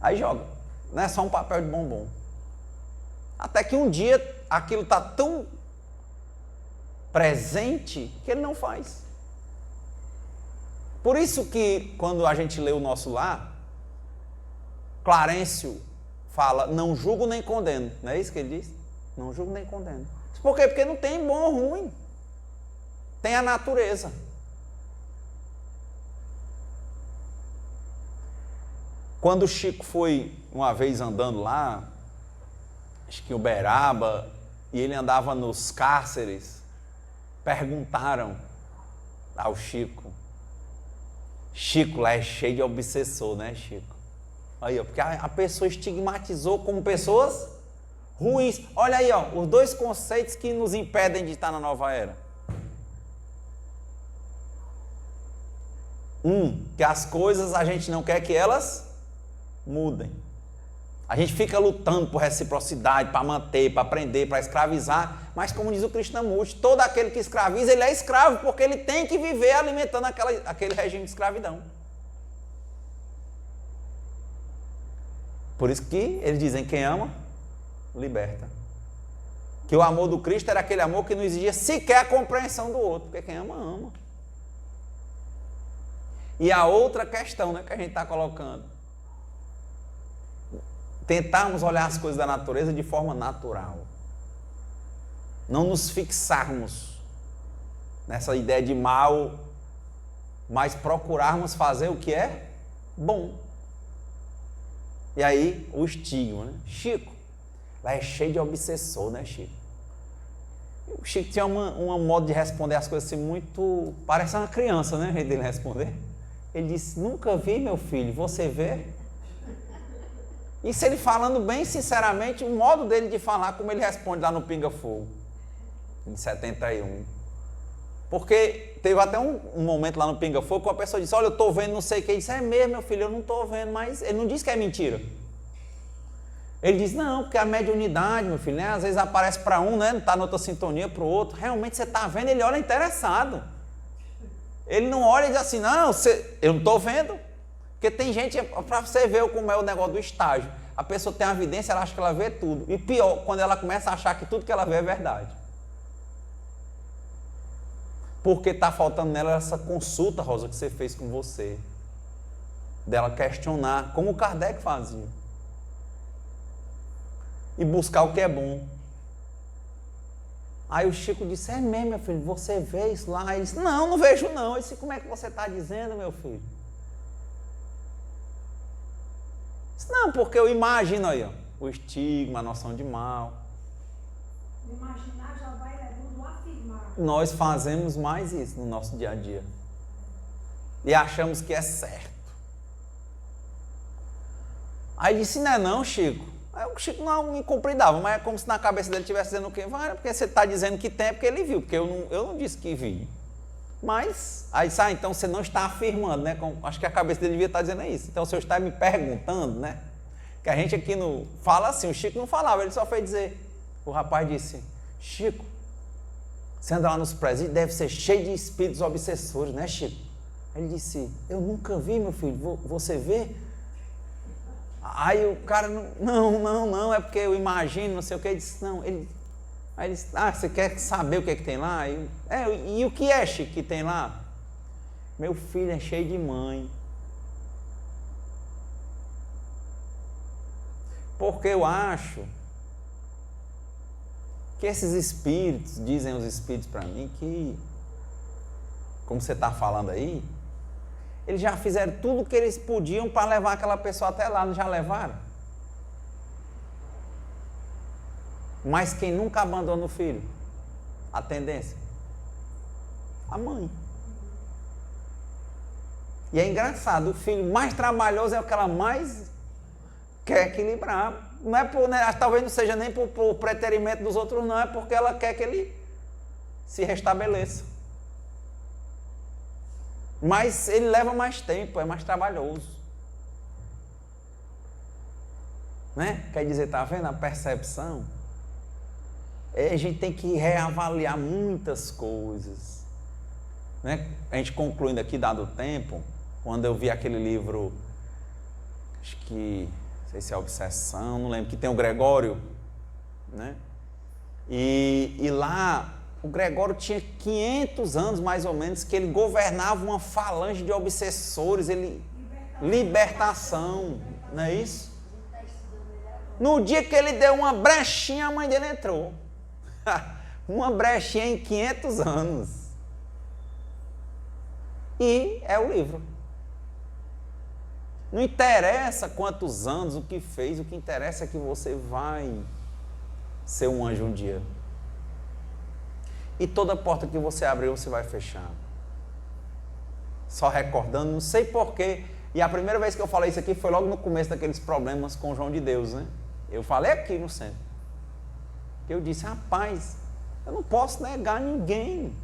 Aí joga, não é só um papel de bombom. Até que um dia aquilo está tão presente que ele não faz. Por isso que quando a gente lê o Nosso Lar, Clarencio fala, não julgo nem condeno. Não é isso que ele diz? Não julgo nem condeno. Por quê? Porque não tem bom ou ruim. Tem a natureza. Quando o Chico foi uma vez andando lá, acho que em Uberaba, e ele andava nos cárceres, perguntaram ao Chico, lá é cheio de obsessor, né, Chico? Aí, ó, porque a pessoa estigmatizou como pessoas ruins. Olha aí, ó, os 2 conceitos que nos impedem de estar na nova era. Que as coisas a gente não quer que elas mudem. A gente fica lutando por reciprocidade, para manter, para aprender, para escravizar, mas como diz o Krishnamurti, todo aquele que escraviza, ele é escravo, porque ele tem que viver alimentando aquele regime de escravidão. Por isso que eles dizem, quem ama, liberta. Que o amor do Cristo era aquele amor que não exigia sequer a compreensão do outro, porque quem ama, ama. E a outra questão, né, que a gente está colocando, tentarmos olhar as coisas da natureza de forma natural. Não nos fixarmos nessa ideia de mal, mas procurarmos fazer o que é bom. E aí, o estigma, né? Chico, lá é cheio de obsessor, né, Chico? O Chico tinha um modo de responder as coisas assim muito... Parece uma criança, né, o jeito dele responder. Ele disse, nunca vi, meu filho, você vê? Isso ele falando bem sinceramente, o modo dele de falar, como ele responde lá no Pinga Fogo, em 71. Porque teve até um momento lá no Pinga Fogo que uma pessoa disse, olha, eu estou vendo não sei o que. Ele disse, é mesmo, meu filho, eu não estou vendo, mas ele não disse que é mentira. Ele diz, não, porque a mediunidade, meu filho, né? Às vezes aparece para um, né? Não está na outra sintonia para o outro. Realmente você está vendo, ele olha interessado. Ele não olha e diz assim, não, eu não estou vendo. Porque tem gente, para você ver como é o negócio do estágio, a pessoa tem a evidência, ela acha que ela vê tudo. E pior, quando ela começa a achar que tudo que ela vê é verdade. Porque está faltando nela essa consulta, Rosa, que você fez com você. Dela questionar, como o Kardec fazia. E buscar o que é bom. Aí o Chico disse, é mesmo, meu filho, você vê isso lá? Ele disse, não, não vejo não. Eu disse, como é que você está dizendo, meu filho? Disse, não, porque eu imagino aí, ó, o estigma, a noção de mal. O imaginar já vai levando a afirmar. Nós fazemos mais isso no nosso dia a dia. E achamos que é certo. Aí disse, não é não, Chico. Aí o Chico não me compreendava, mas é como se na cabeça dele estivesse dizendo o quê? Vai, porque você está dizendo que tem, é porque ele viu, porque eu não disse que vi. Mas, aí disse, então você não está afirmando, né? Acho que a cabeça dele devia estar dizendo isso. Então o senhor está me perguntando, né? Que a gente aqui fala assim, o Chico não falava, ele só foi dizer. O rapaz disse, Chico, você anda lá nos presídios, deve ser cheio de espíritos obsessores, né, Chico? Ele disse, eu nunca vi, meu filho, você vê? Aí o cara, não, é porque eu imagino, não sei o que, ele disse, não, aí ele disse, você quer saber o que é que tem lá? E o que é, Chico, que tem lá? Meu filho é cheio de mãe. Porque eu acho que esses espíritos, dizem os espíritos para mim, que, como você está falando aí, eles já fizeram tudo o que eles podiam para levar aquela pessoa até lá, não já levaram? Mas quem nunca abandona o filho? A tendência? A mãe. E é engraçado, o filho mais trabalhoso é o que ela mais quer equilibrar. Não é por, né, talvez não seja nem por preterimento dos outros, não, é porque ela quer que ele se restabeleça. Mas ele leva mais tempo, é mais trabalhoso. Né? Quer dizer, tá vendo a percepção? A gente tem que reavaliar muitas coisas. Né? A gente concluindo aqui, dado o tempo, quando eu vi aquele livro, acho que, não sei se é Obsessão, não lembro, que tem o Gregório, né? E lá, o Gregório tinha 500 anos, mais ou menos, que ele governava uma falange de obsessores, libertação, não é isso? No dia que ele deu uma brechinha, a mãe dele entrou. Uma brechinha em 500 anos. E é o livro. Não interessa quantos anos, o que fez, o que interessa é que você vai ser um anjo um dia. E toda porta que você abrir, você vai fechar. Só recordando, não sei porquê. E a primeira vez que eu falei isso aqui foi logo no começo daqueles problemas com o João de Deus, né? Eu falei aqui no centro. Eu disse, rapaz, eu não posso negar ninguém.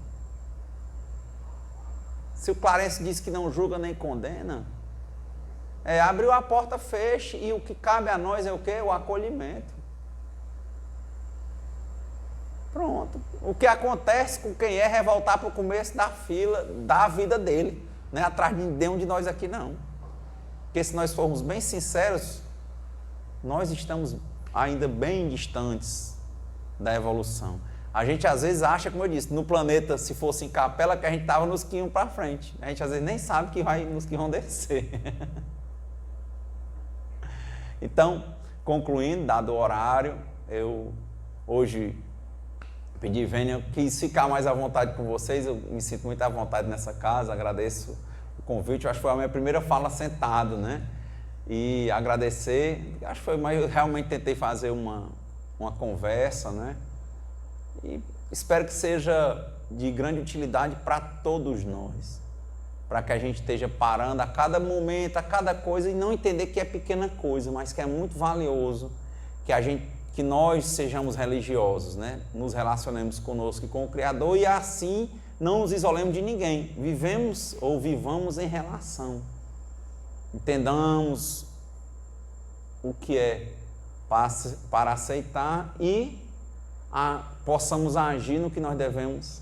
Se o Clarence diz que não julga nem condena, Abriu a porta, feche, e o que cabe a nós é o quê? O acolhimento. Pronto. O que acontece com quem é voltar para o começo da fila da vida dele. Não é atrás de nenhum de nós aqui, não. Porque se nós formos bem sinceros, nós estamos ainda bem distantes da evolução. A gente às vezes acha, como eu disse, no planeta, se fosse em capela, que a gente estava nos que iam para frente. A gente às vezes nem sabe que vai nos que vão descer. Então, concluindo, dado o horário, eu hoje pedi, Vênia, eu quis ficar mais à vontade com vocês, eu me sinto muito à vontade nessa casa, agradeço o convite, eu acho que foi a minha primeira fala sentado, né? E agradecer, acho que foi, mas eu realmente tentei fazer uma conversa, né? E espero que seja de grande utilidade para todos nós, para que a gente esteja parando a cada momento, a cada coisa, e não entender que é pequena coisa, mas que é muito valioso, que nós sejamos religiosos, né? Nos relacionemos conosco e com o Criador, e assim não nos isolemos de ninguém. Vivemos ou vivamos em relação. Entendamos o que é para aceitar e possamos agir no que nós devemos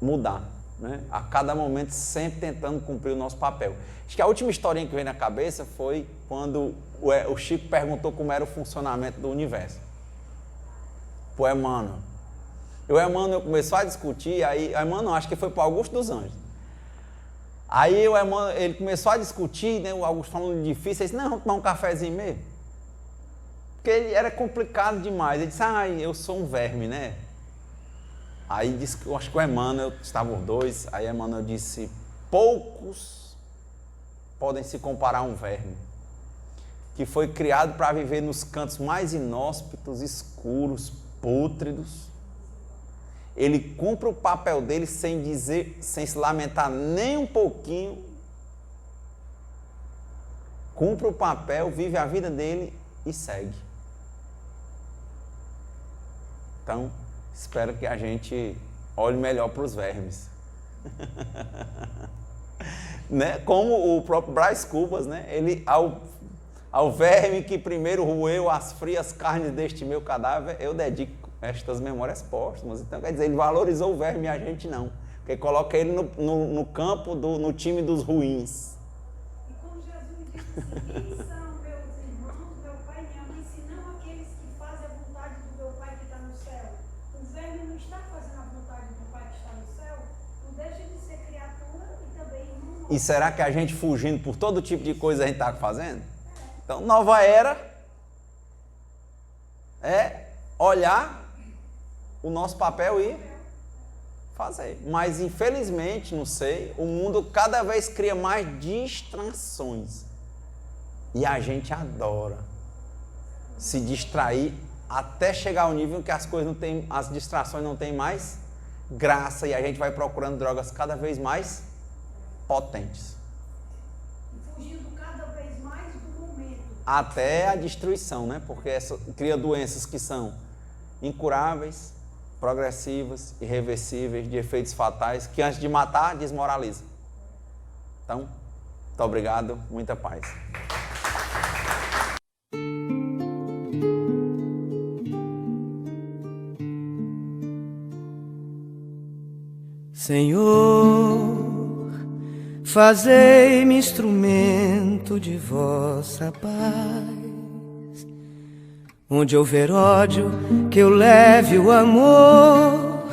mudar, né? A cada momento sempre tentando cumprir o nosso papel. Acho que a última historinha que veio na cabeça foi quando o Chico perguntou como era o funcionamento do universo para o Emmanuel. E o Emmanuel começou a discutir, aí o Emmanuel, acho que foi para o Augusto dos Anjos. Aí o Emmanuel, ele começou a discutir, né, o Augusto falando difícil, ele disse, não, vamos tomar um cafezinho mesmo. Porque ele era complicado demais. Ele disse, eu sou um verme, né? Aí disse, eu acho que o Emmanuel, estavam os dois, aí Emmanuel disse, poucos podem se comparar a um verme, que foi criado para viver nos cantos mais inóspitos, escuros, pútridos. Ele cumpre o papel dele sem se lamentar nem um pouquinho. Cumpre o papel, vive a vida dele e segue. Então, espero que a gente olhe melhor para os vermes. Né? Como o próprio Brás Cubas, né? Ele, ao verme que primeiro roeu as frias carnes deste meu cadáver, eu dedico estas memórias póstumas. Então, quer dizer, ele valorizou o verme e a gente não. Porque coloca ele no campo, no time dos ruins. E como Jesus disse, quem são meus irmãos, meu pai e minha mãe, senão aqueles que fazem a vontade do meu pai que está no céu? O verme não está fazendo a vontade do pai que está no céu? Não deixa de ser criatura e também irmão. E será que a gente fugindo por todo tipo de coisa a gente está fazendo? Então, nova era é olhar o nosso papel e fazer. Mas, infelizmente, não sei, o mundo cada vez cria mais distrações. E a gente adora se distrair até chegar ao nível que as distrações não têm mais graça e a gente vai procurando drogas cada vez mais potentes. Fugindo cada vez mais do momento. Até a destruição, né? Porque cria doenças que são incuráveis, progressivas, irreversíveis, de efeitos fatais, que antes de matar, desmoraliza. Então, muito obrigado, muita paz. Senhor, fazei-me instrumento de vossa paz. Onde houver ódio, que eu leve o amor.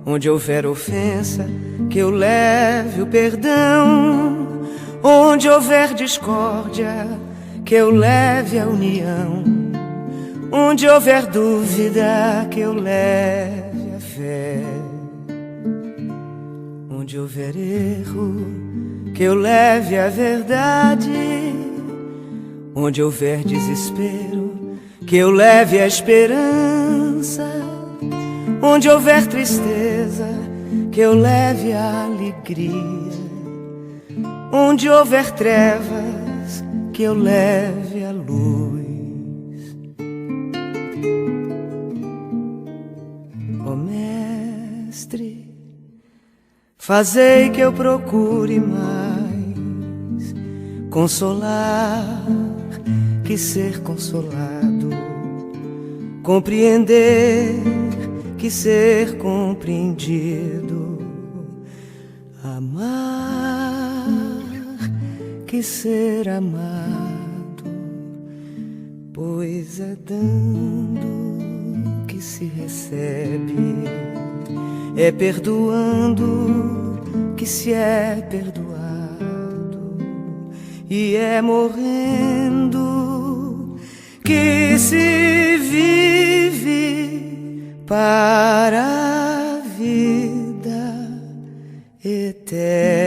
Onde houver ofensa, que eu leve o perdão. Onde houver discórdia, que eu leve a união. Onde houver dúvida, que eu leve a fé. Onde houver erro, que eu leve a verdade. Onde houver desespero, que eu leve a esperança. Onde houver tristeza, que eu leve a alegria. Onde houver trevas, que eu leve a luz. Ó Mestre, fazei que eu procure mais consolar que ser consolado, compreender que ser compreendido, amar que ser amado, pois é dando que se recebe, é perdoando que se é perdoado, e é morrendo que se vive para a vida eterna.